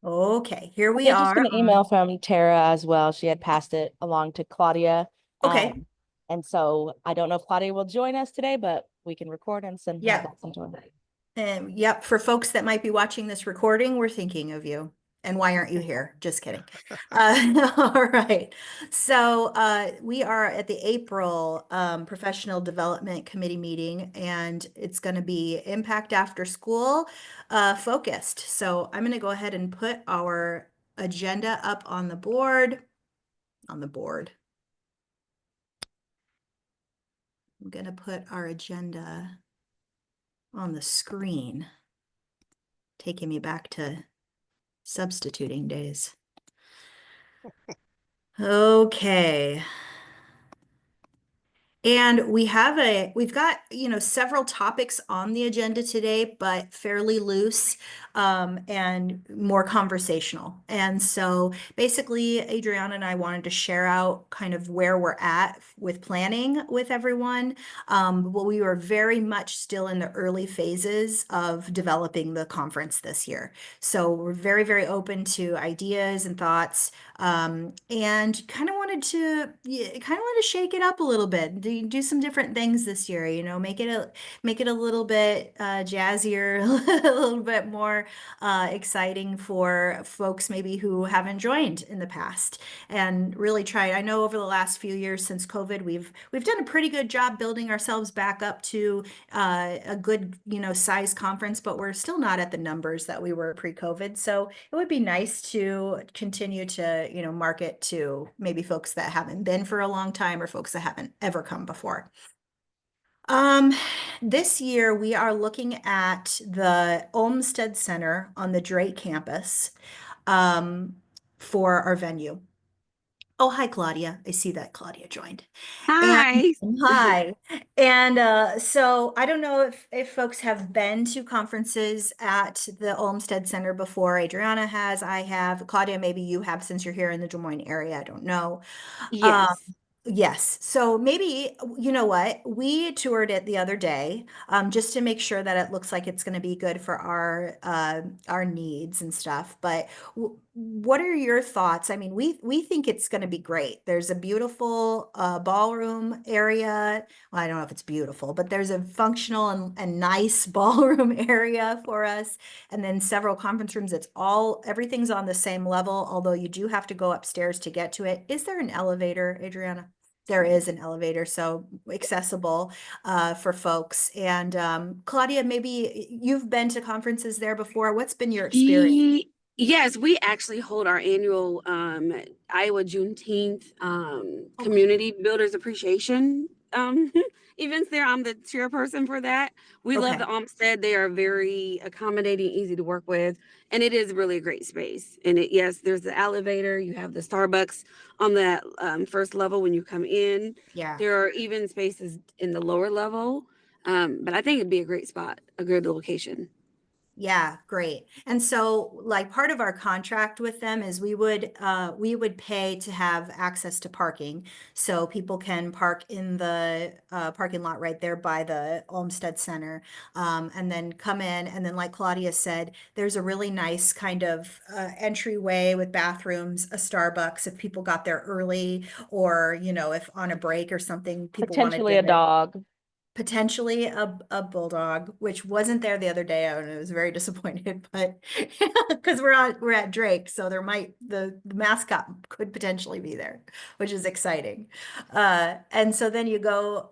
Okay, here I we did just are get an email on. from Tara as well. She had passed it along to Claudia. Okay. Um, and so I don't know if Claudia will join us today, but we can record and send have Yep. that sent to her. Yep. For folks that might be watching this recording, we're thinking of you. And why aren't you here? Just kidding. All right. So we are at the April Professional Development Committee meeting, and it's going to be Impact After School focused. So I'm going to go ahead and put our agenda up on the board. On the board. I'm going to put our agenda on the screen, taking me back to substituting days. Okay. And we've got, several topics on the agenda today, but fairly loose, and more conversational. And so basically, Adriana and I wanted to share out kind of where we're at with planning with everyone. Well, we were very much still in the early phases of developing the conference this year. So we're very, very open to ideas and thoughts, and kind of wanted to shake it up a little bit, do some different things this year, make it a little bit jazzier, a little bit more exciting for folks maybe who haven't joined in the past, and really try. I know over the last few years since COVID, we've done a pretty good job building ourselves back up to a good, size conference, but we're still not at the numbers that we were pre-COVID. So it would be nice to continue to, market to maybe folks that haven't been for a long time or folks that haven't ever come before. Um, this year we are looking at the Olmsted Center on the Drake campus, um, for our venue. Oh, hi, Claudia. I see that Claudia joined. And Hi. hi. And so I don't know if folks have been to conferences at the Olmsted Center before. Adriana has, I have. Claudia, maybe you have since you're here in the Des Moines area. I don't know. Um, Yes. yes. So maybe, you know what? We toured it the other day, just to make sure that it looks like it's going to be good for our needs and stuff. But what are your thoughts? I mean, we think it's going to be great. There's a beautiful ballroom area. Well, I don't know if it's beautiful, but there's a functional and nice ballroom area for us, and then several conference rooms. Everything's on the same level, although you do have to go upstairs to get to it. Is there an elevator, Adriana? There is an elevator, so accessible for folks. And Claudia, maybe you've been to conferences there before. What's been your experience? Yes, we actually hold our annual Iowa Juneteenth Okay. Community Builders Appreciation events there. I'm the chairperson for that. We love Okay. the Olmsted. They are very accommodating, easy to work with, and it is really a great space. And yes, there's the elevator. You have the Starbucks on that first level when you come in. Yeah. There are even spaces in the lower level, but I think it'd be a great spot, a good location. Yeah, great. And so like part of our contract with them is we would pay to have access to parking. So people can park in the parking lot right there by the Olmsted Center, and then come in. And then like Claudia said, there's a really nice kind of entryway with bathrooms, a Starbucks if people got there early, or if on a break or something, people wanted Potentially to a get dog. potentially a bulldog, which wasn't there the other day. I was very disappointed, but because we're at Drake, so the mascot could potentially be there, which is exciting. And so then you go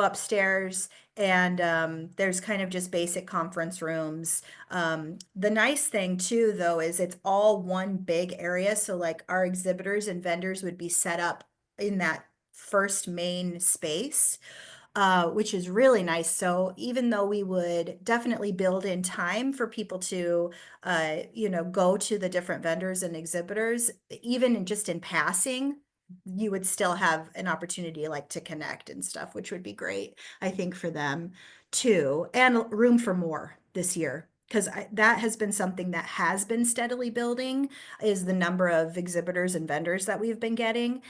upstairs, and there's kind of just basic conference rooms. The nice thing too, though, is it's all one big area. So like our exhibitors and vendors would be set up in that first main space, which is really nice. So even though we would definitely build in time for people to, go to the different vendors and exhibitors, even just in passing, you would still have an opportunity like to connect and stuff, which would be great, I think, for them too, and room for more this year. Because that has been something that has been steadily building, is the number of exhibitors and vendors that we've been getting.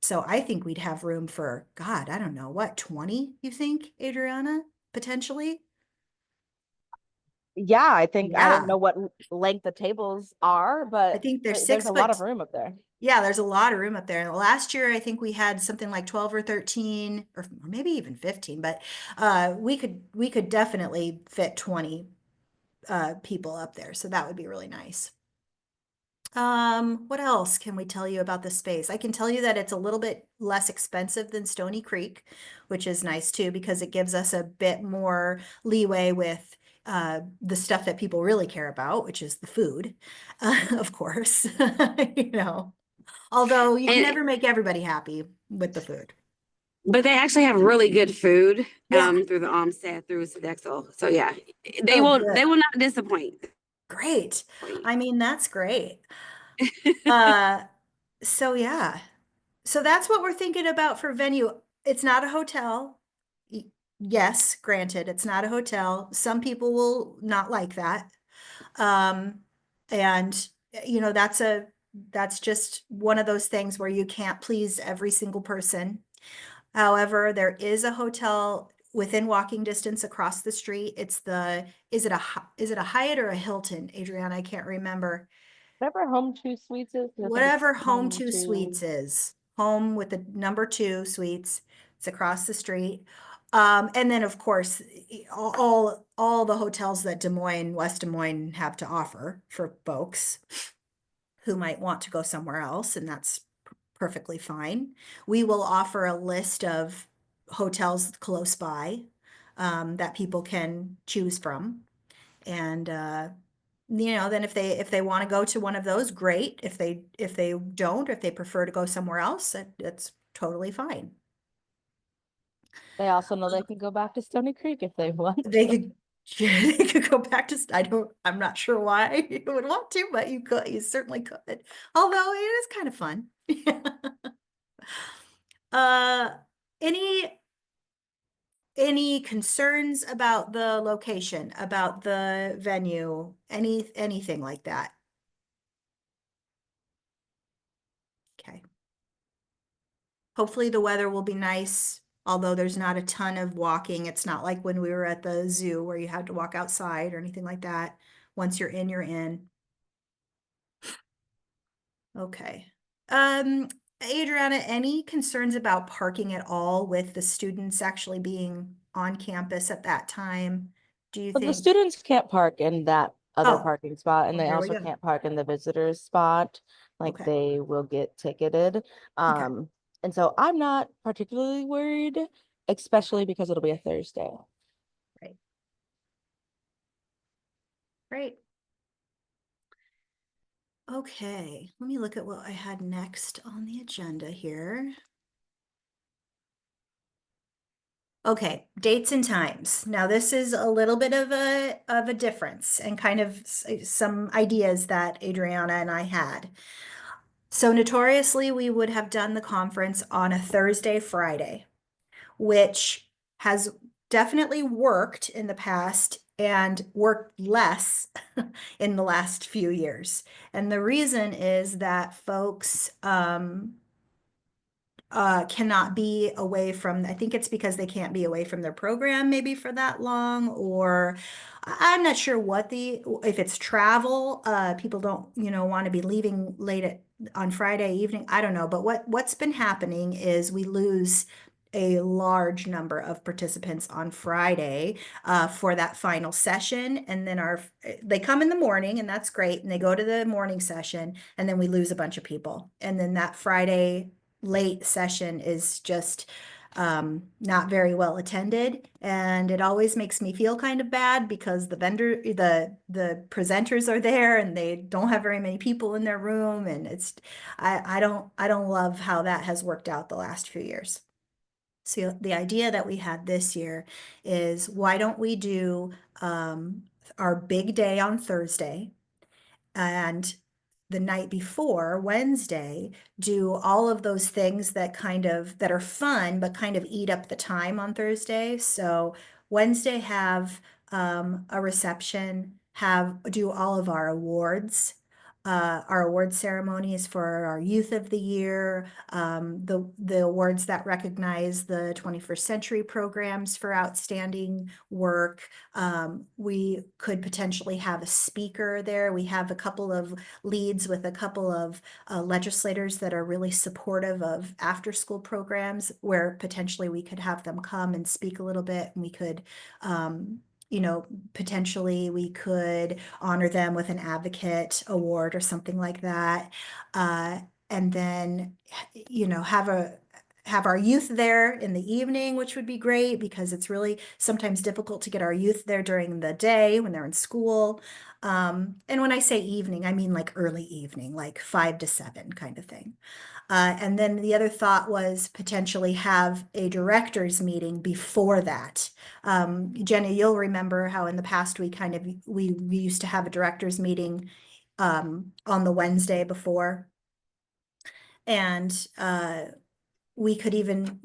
So I think we'd have room for, God, I don't know, what, 20, you think, Adriana, potentially? Yeah, I think I don't Yeah, know what length the tables are, I but think they're there's 6 a lot foot. of room up there. Yeah, there's a lot of room up there. Last year, I think we had something like 12 or 13, or maybe even 15, but we could definitely fit 20 people up there. So that would be really nice. What else can we tell you about the space? I can tell you that it's a little bit less expensive than Stony Creek, which is nice too, because it gives us a bit more leeway with the stuff that people really care about, which is the food, of course, you know. Although you can And never make everybody happy with the food. but they actually have really good food Yeah. through the Olmsted through Sodexo. So yeah, Oh, they good. will not disappoint. Great. I mean, that's great. Uh, so yeah. So that's what we're thinking about for venue. It's not a hotel. Y- Yes, granted, it's not a hotel. Some people will not like that. Um, and that's just one of those things where you can't please every single person. However, there is a hotel within walking distance across the street. Is it a Hyatt or a Hilton, Adriana? I can't remember. Whatever Home Two Suites is, 'cause I think it's Whatever Home Home Two Two. Suites is, home with the number two suites. It's across the street. And then of course, all the hotels that Des Moines, West Des Moines have to offer for folks who might want to go somewhere else, and that's perfectly fine. We will offer a list of hotels close by that people can choose from. And then if they want to go to one of those, great. If they don't, or if they prefer to go somewhere else, that's totally fine. They also know they can go back to Stony Creek if they want. They could they could go back to I'm not sure why you would want to, but you certainly could. Although it is kind of fun. Uh, any concerns about the location, about the venue, anything like that? Okay. Hopefully the weather will be nice, although there's not a ton of walking. It's not like when we were at the zoo where you had to walk outside or anything like that. Once you're in, you're in. Okay. Adriana, any concerns about parking at all with the students actually being on campus at that time? Do you But the think? students can't park in that other Oh, parking spot, and well, they there we also go. can't park in the visitors spot. Like Okay. they will get ticketed. Okay. And so I'm not particularly worried, especially because it'll be a Thursday. Right. Great. Okay, let me look at what I had next on the agenda here. Okay, dates and times. Now this is a little bit of a difference and kind of some ideas that Adriana and I had. So notoriously, we would have done the conference on a Thursday, Friday, which has definitely worked in the past and worked less in the last few years. And the reason is that folks cannot be away from, I think it's because they can't be away from their program maybe for that long, or I'm not sure if it's travel, people don't, want to be leaving on Friday evening. I don't know. But what's been happening is we lose a large number of participants on Friday for that final session. And then they come in the morning and that's great. And they go to the morning session and then we lose a bunch of people. And then that Friday late session is just not very well attended, and it always makes me feel kind of bad because the presenters are there and they don't have very many people in their room, and I don't love how that has worked out the last few years. So the idea that we had this year is, why don't we do our big day on Thursday, and the night before, Wednesday, do all of those things that are fun but kind of eat up the time on Thursday. So Wednesday, have a reception, do all of our awards. our award ceremonies for our Youth of the Year, the awards that recognize the 21st century programs for outstanding work. We could potentially have a speaker there. We have a couple of leads with a couple of legislators that are really supportive of after-school programs where potentially we could have them come and speak a little bit, and we could potentially we could honor them with an advocate award or something like that. And then, have our youth there in the evening, which would be great because it's really sometimes difficult to get our youth there during the day when they're in school. And when I say evening, I mean like early evening, like 5 to 7 kind of thing. And then the other thought was potentially have a directors meeting before that. Jenny, you'll remember how in the past we used to have a directors meeting on the Wednesday before. And we could even,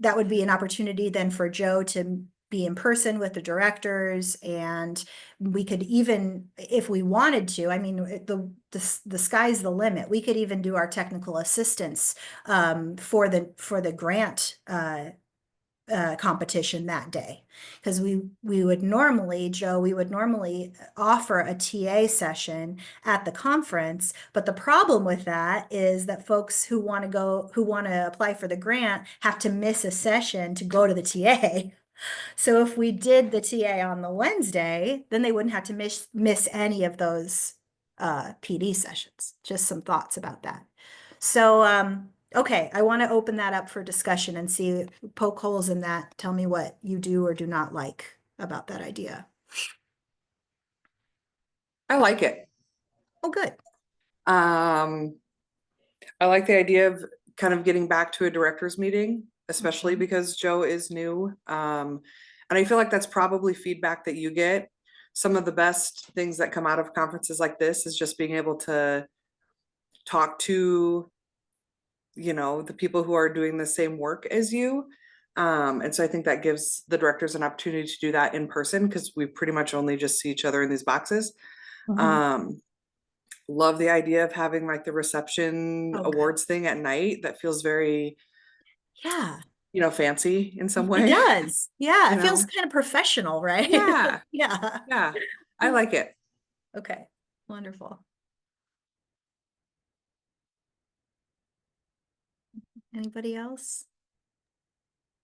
that would be an opportunity then for Joe to be in person with the directors, and we could even, if we wanted to, I mean, the sky's the limit. We could even do our technical assistance for the grant competition that day, because we would normally, Joe, we would normally offer a TA session at the conference, but the problem with that is that folks who want to apply for the grant have to miss a session to go to the TA. So if we did the TA on the Wednesday, then they wouldn't have to miss any of those PD sessions. Just some thoughts about that. So okay, I want to open that up for discussion and see, poke holes in that. Tell me what you do or do not like about that idea. I like it. Oh, good. I like the idea of kind of getting back to a director's meeting, especially Mhm. because Joe is new. And I feel like that's probably feedback that you get. Some of the best things that come out of conferences like this is just being able to talk to, the people who are doing the same work as you. And so I think that gives the directors an opportunity to do that in person because we pretty much only just see each other in these boxes. Mhm. Love the idea of having like the reception Oh, good. awards thing at night. That feels very, Yeah, fancy in some it way. does. Yeah, You it feels know? kind of professional, right? Yeah, Yeah. yeah. I like it. Okay, wonderful. Anybody else?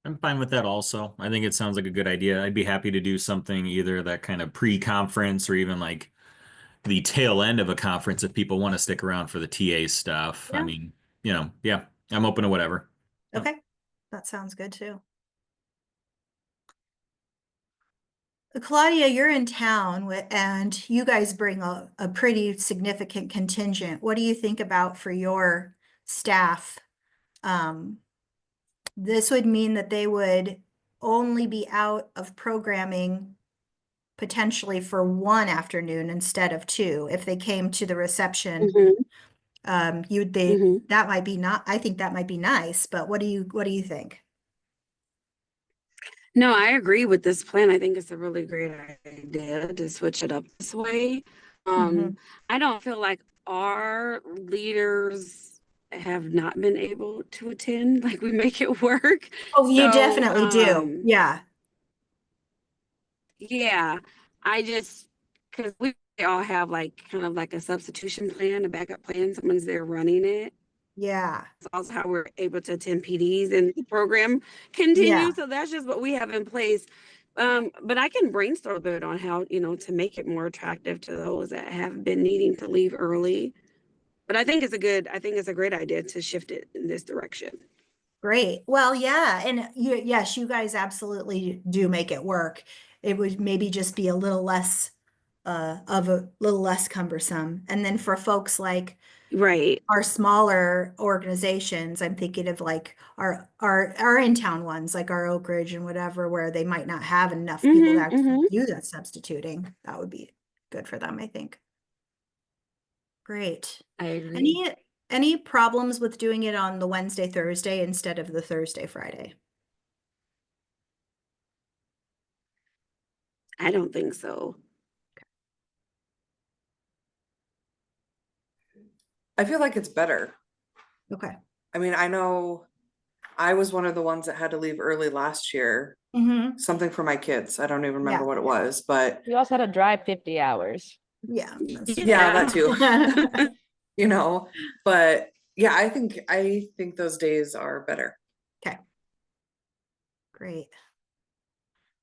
I'm fine with that also. I think it sounds like a good idea. I'd be happy to do something either that kind of pre-conference or even like the tail end of a conference if people want to stick around for the TA stuff. I Yeah. mean, yeah, I'm open to whatever. Okay, that sounds good too. Claudia, you're in town and you guys bring a pretty significant contingent. What do you think about for your staff? This would mean that they would only be out of programming potentially for one afternoon instead of two. If they came to the reception, Mhm. that might be not, I think that might be nice, but what do you think? No, I agree with this plan. I think it's a really great idea to switch it up this way. Mhm. I don't feel like our leaders have not been able to attend, like we make it work. Oh, you So, definitely do. Yeah. yeah, I just, because we all have like kind of like a substitution plan, a backup plan, someone's there running it. Yeah. It's also how we're able to attend PDs and the program Yeah. continues. So that's just what we have in place. But I can brainstorm a bit on how, to make it more attractive to those that have been needing to leave early. But I think it's a great idea to shift it in this direction. Great. Well, yeah. And yes, you guys absolutely do make it work. It would maybe just be a little less cumbersome. And then for folks like Right. our smaller organizations, I'm thinking of like our in-town ones, like our Oak Ridge and whatever, where they might not have enough people to actually do that substituting. That would be good for them, I think. Great. I agree. Any problems with doing it on the Wednesday, Thursday instead of the Thursday, Friday? I don't think so. I feel like it's better. Okay. I mean, I know I was one of the ones that had to leave early last year, Mm-hmm. something for my kids. I don't even remember Yeah. what it was, but You also had to drive 50 hours. Yeah. That's true. yeah, that too. You know, but yeah, I think those days are better. Okay. Great.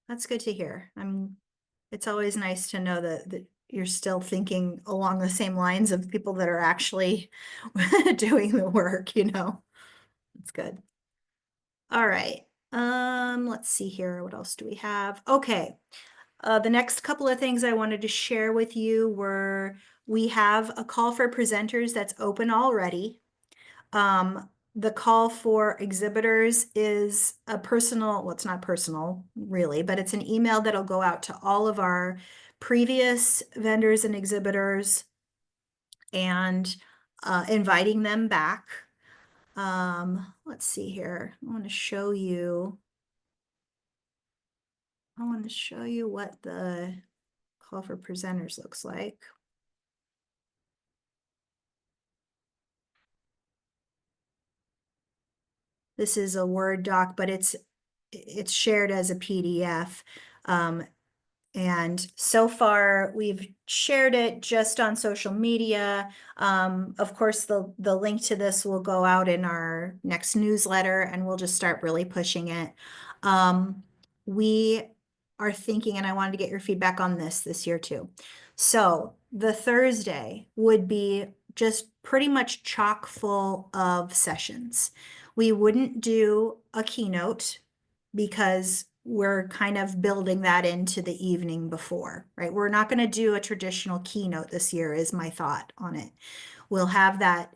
That's good to hear. It's always nice to know that you're still thinking along the same lines of people that are actually doing the work, you know? It's good. All right. Let's see here. What else do we have? Okay. The next couple of things I wanted to share with you were we have a call for presenters that's open already. The call for exhibitors is a personal, well, it's not personal really, but it's an email that'll go out to all of our previous vendors and exhibitors and inviting them back. Let's see here. I want to show you what the call for presenters looks like. This is a Word doc, but it's shared as a PDF. And so far we've shared it just on social media. Of course, the link to this will go out in our next newsletter and we'll just start really pushing it. We are thinking, and I wanted to get your feedback on this year too. So the Thursday would be just pretty much chock full of sessions. We wouldn't do a keynote because we're kind of building that into the evening before, right? We're not going to do a traditional keynote this year is my thought on it. We'll have that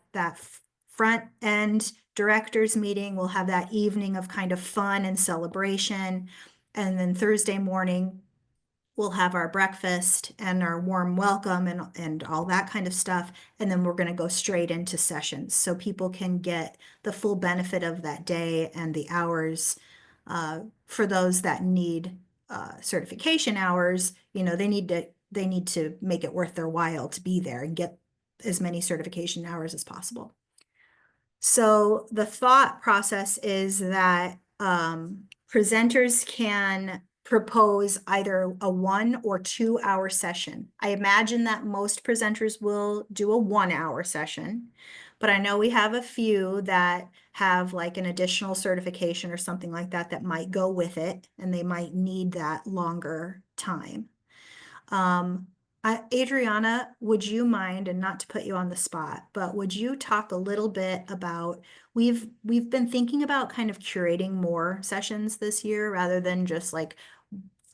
front end directors meeting. We'll have that evening of kind of fun and celebration. And then Thursday morning, we'll have our breakfast and our warm welcome and all that kind of stuff. And then we're going to go straight into sessions so people can get the full benefit of that day and the hours. For those that need certification hours, you know, they need to make it worth their while to be there and get as many certification hours as possible. So the thought process is that presenters can propose either a 1 or 2 hour session. I imagine that most presenters will do a 1 hour session, but I know we have a few that have like an additional certification or something like that that might go with it, and they might need that longer time. Adriana, would you mind, and not to put you on the spot, but would you talk a little bit about, we've been thinking about kind of curating more sessions this year rather than just like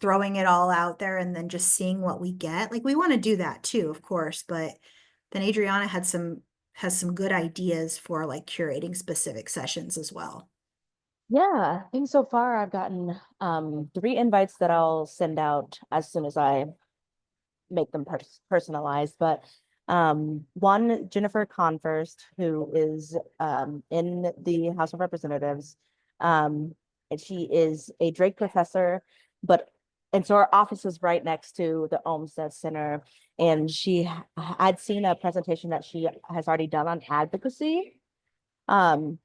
throwing it all out there and then just seeing what we get. Like we want to do that too, of course, but then Adriana has some good ideas for like curating specific sessions as well. Yeah, I think so far I've gotten 3 invites that I'll send out as soon as I make them personalized. But one, Jennifer Converst, who is in the House of Representatives, and she is a Drake professor, and so our office is right next to the Olmsted Center, and I'd seen a presentation that she has already done on advocacy. And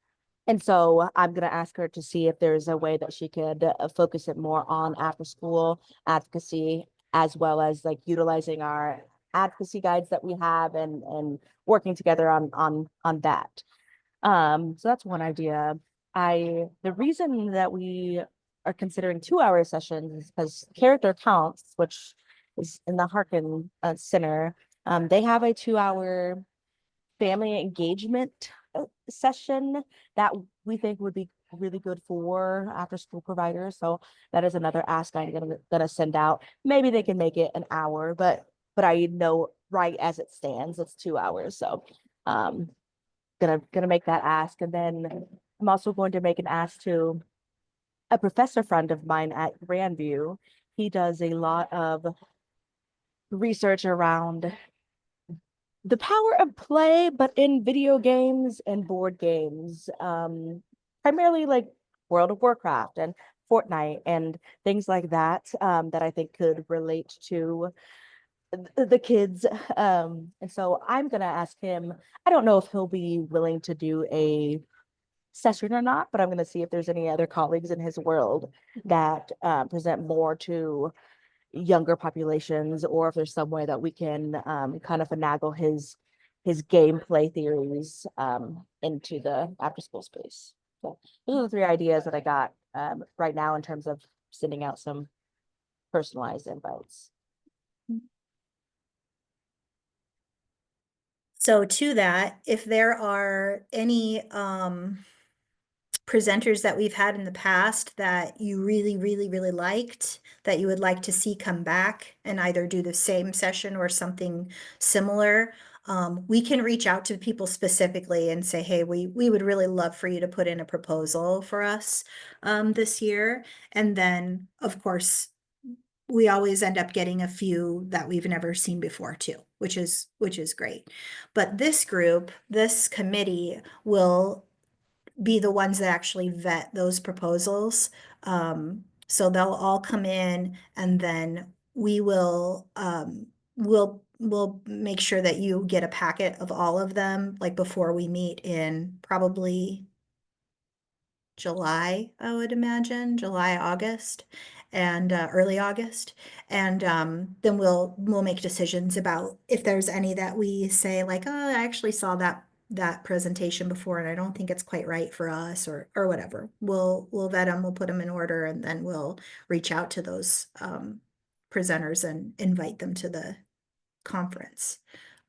so I'm going to ask her to see if there's a way that she could focus it more on after school advocacy, as well as like utilizing our advocacy guides that we have and working together on that. So that's one idea. The reason that we are considering 2 hour sessions is because Character Counts, which is in the Harkin Center, they have a 2 hour family engagement session that we think would be really good for after school providers. So that is another ask I'm gonna send out. Maybe they can make it an hour, but I know right as it stands, it's 2 hours. So gonna make that ask. And then I'm also going to make an ask to a professor friend of mine at Grandview. He does a lot of research around the power of play, but in video games and board games, primarily like World of Warcraft and Fortnite and things like that, that I think could relate to the kids. And so I'm gonna ask him, I don't know if he'll be willing to do a session or not, but I'm gonna see if there's any other colleagues in his world that present more to younger populations, or if there's some way that we can kind of finagle his gameplay theories into the after school space. So those are the three ideas that I got right now in terms of sending out some personalized invites. So to that, if there are any presenters that we've had in the past that you really, really, really liked, that you would like to see come back and either do the same session or something similar, we can reach out to people specifically and say, hey, we would really love for you to put in a proposal for us this year. And then, of course, we always end up getting a few that we've never seen before too, which is great. But this group, this committee will be the ones that actually vet those proposals. So they'll all come in and then we'll make sure that you get a packet of all of them, like before we meet in probably July, I would imagine, July, August, and early August. And then we'll make decisions about if there's any that we say like, oh, I actually saw that presentation before and I don't think it's quite right for us or whatever. We'll vet them, we'll put them in order, and then we'll reach out to those presenters and invite them to the conference.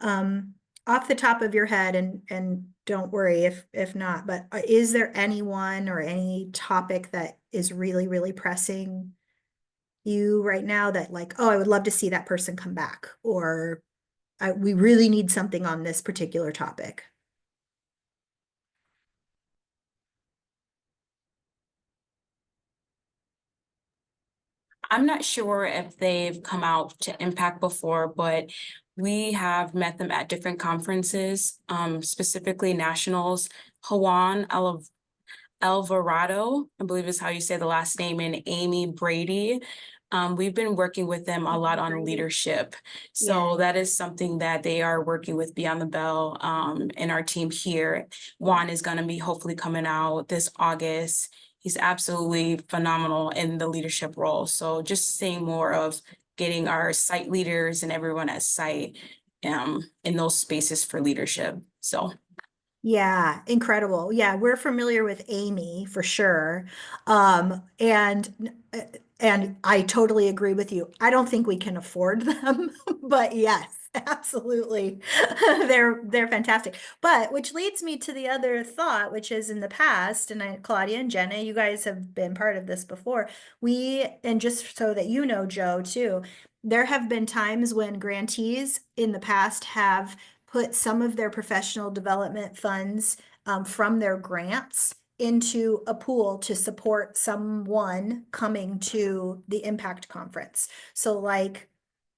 Off the top of your head, and don't worry if not, but is there anyone or any topic that is really, really pressing you right now that like, oh, I would love to see that person come back, or we really need something on this particular topic? I'm not sure if they've come out to Impact before, but we have met them at different conferences, specifically nationals. Juan Alvarado, I believe is how you say the last name, and Amy Brady. We've been working with them a lot on leadership. So Yeah. that is something that they are working with Beyond the Bell and our team here. Juan is going to be hopefully coming out this August. He's absolutely phenomenal in the leadership role. So just seeing more of getting our site leaders and everyone at site in those spaces for leadership. So Yeah, incredible. Yeah, we're familiar with Amy for sure. And I totally agree with you. I don't think we can afford them, but yes, absolutely. They're fantastic. But which leads me to the other thought, which is in the past, and Claudia and Jenna, you guys have been part of this before. And just so that you know, Joe, too, there have been times when grantees in the past have put some of their professional development funds from their grants into a pool to support someone coming to the Impact Conference. So like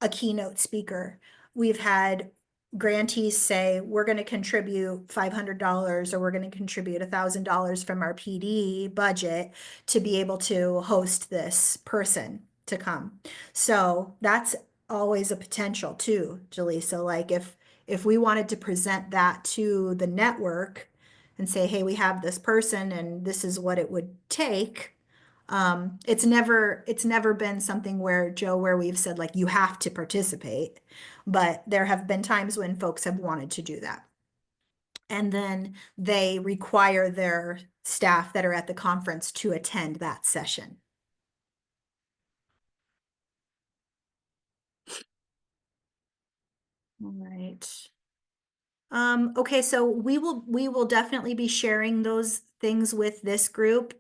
a keynote speaker, we've had grantees say, we're going to contribute $500 or we're going to contribute $1,000 from our PD budget to be able to host this person to come. So that's always a potential too, Julie. So like if we wanted to present that to the network and say, hey, we have this person and this is what it would take. It's never been something where, Joe, where we've said like, you have to participate, but there have been times when folks have wanted to do that. And then they require their staff that are at the conference to attend that session. All right. Okay, so we will definitely be sharing those things with this group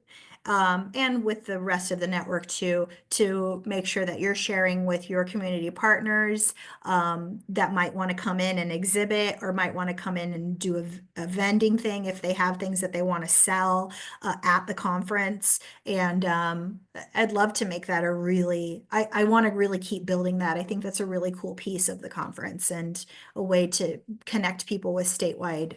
and with the rest of the network too, to make sure that you're sharing with your community partners that might want to come in and exhibit or might want to come in and do a vending thing if they have things that they want to sell at the conference. And I'd love to make that I want to really keep building that. I think that's a really cool piece of the conference and a way to connect people with statewide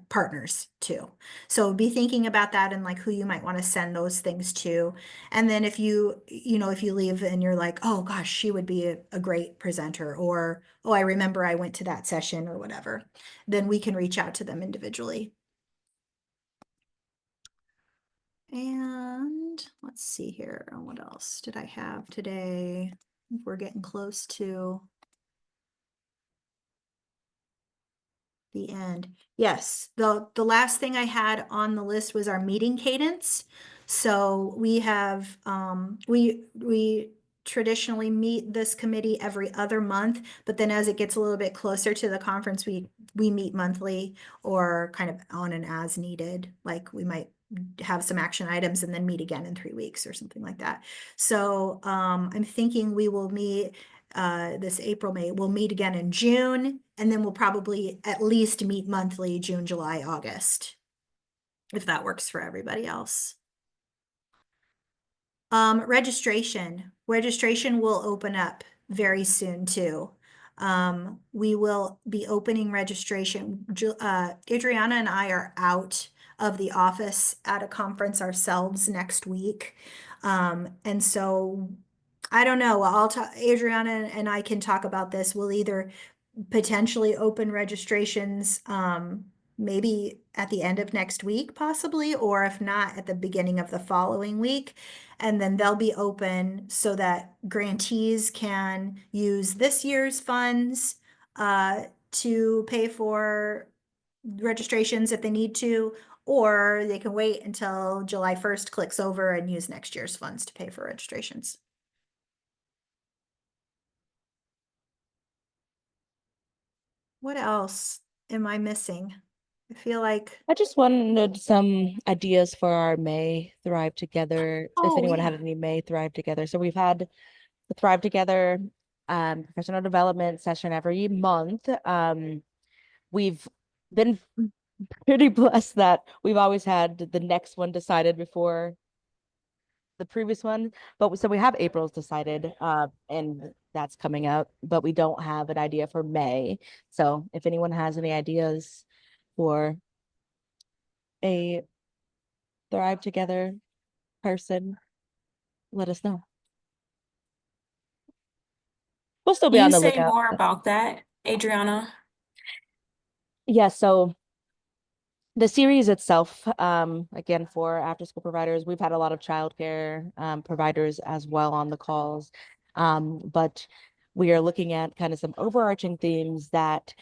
partners too. So be thinking about that and like who you might want to send those things to. And then if if you leave and you're like, oh gosh, she would be a great presenter, or, oh, I remember I went to that session or whatever, then we can reach out to them individually. And let's see here. What else did I have today? I think we're getting close to the end. Yes, the last thing I had on the list was our meeting cadence. So we have we traditionally meet this committee every other month, but then as it gets a little bit closer to the conference, we meet monthly or kind of on an as needed. Like we might have some action items and then meet again in 3 weeks or something like that. So I'm thinking we will meet this April, May. We'll meet again in June, and then we'll probably at least meet monthly June, July, August, if that works for everybody else. Registration. Registration will open up very soon too. We will be opening registration. Adriana and I are out of the office at a conference ourselves next week. And so I don't know. I'll talk, Adriana and I can talk about this. We'll either potentially open registrations, maybe at the end of next week, possibly, or if not, at the beginning of the following week. And then they'll be open so that grantees can use this year's funds to pay for registrations if they need to, or they can wait until July 1st clicks over and use next year's funds to pay for registrations. What else am I missing? I feel like, I just wanted some ideas for our May Thrive Together, if oh anyone yeah, had any May Thrive Together. So we've had the Thrive Together professional development session every month. We've been pretty blessed that we've always had the next one decided before the previous one. But so we have April's decided, and that's coming up, but we don't have an idea for May. So if anyone has any ideas for a Thrive Together person, let us know. We'll still be Can on you the say lookout. more about that, Adriana? Yeah, so the series itself, again, for after school providers, we've had a lot of childcare providers as well on the calls. But we are looking at kind of some overarching themes that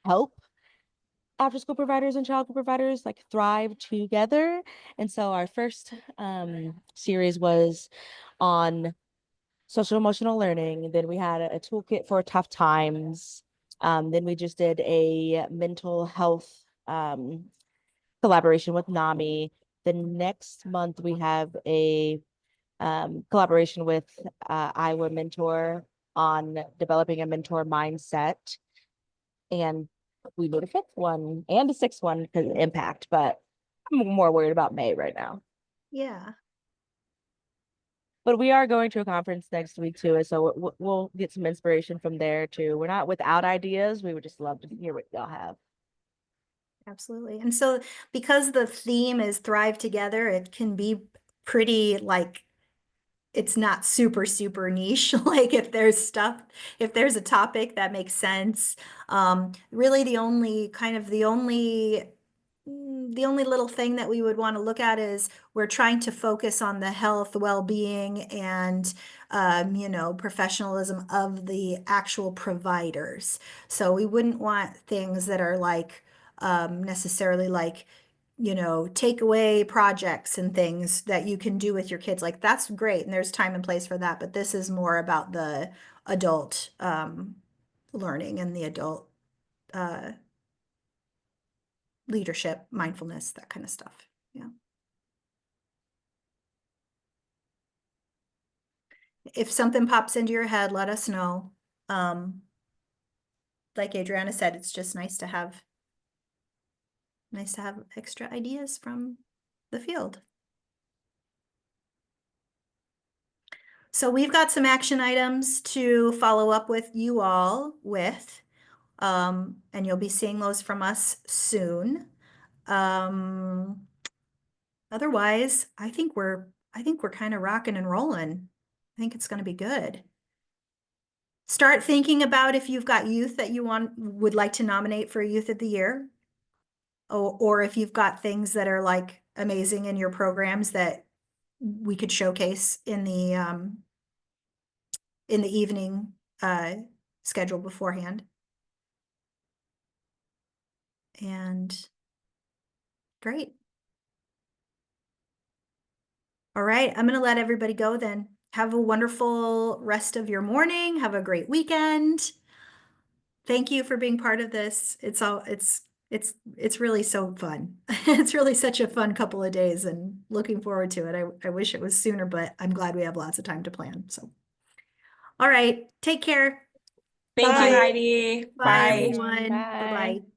help after school providers and childcare providers like thrive together. And so our first series was on social emotional learning. Then we had a toolkit for tough times. Then we just did a mental health collaboration with NAMI. The next month we have a collaboration with Iowa Mentor on developing a mentor mindset. And we made a fifth one and a sixth one because of impact, but I'm more worried about May right now. yeah. But we are going to a conference next week too, so we'll get some inspiration from there too. We're not without ideas. We would just love to hear what y'all have. Absolutely. And so because the theme is Thrive Together, it can be pretty like, it's not super, super niche. Like if there's a topic that makes sense, really the only little thing that we would want to look at is we're trying to focus on the health, well-being, and professionalism of the actual providers. So we wouldn't want things that are like necessarily like takeaway projects and things that you can do with your kids. Like that's great, and there's time and place for that. But this is more about the adult learning and the adult uh, leadership, mindfulness, that kind of stuff. Yeah. If something pops into your head, let us know. Like Adriana said, it's just nice to have extra ideas from the field. So we've got some action items to follow up with you all with. And you'll be seeing those from us soon. Otherwise, I think we're kind of rocking and rolling. I think it's going to be good. Start thinking about if you've got youth that you would like to nominate for Youth of the Year. Or if you've got things that are like amazing in your programs that we could showcase in the evening schedule beforehand. And great. All right, I'm going to let everybody go then. Have a wonderful rest of your morning. Have a great weekend. Thank you for being part of this. It's really so fun. It's really such a fun couple of days and looking forward to it. I wish it was sooner, but I'm glad we have lots of time to plan. So, all right, take care. Thank Bye. you, Heidi. Bye, Bye. everyone. Bye. Bye-bye.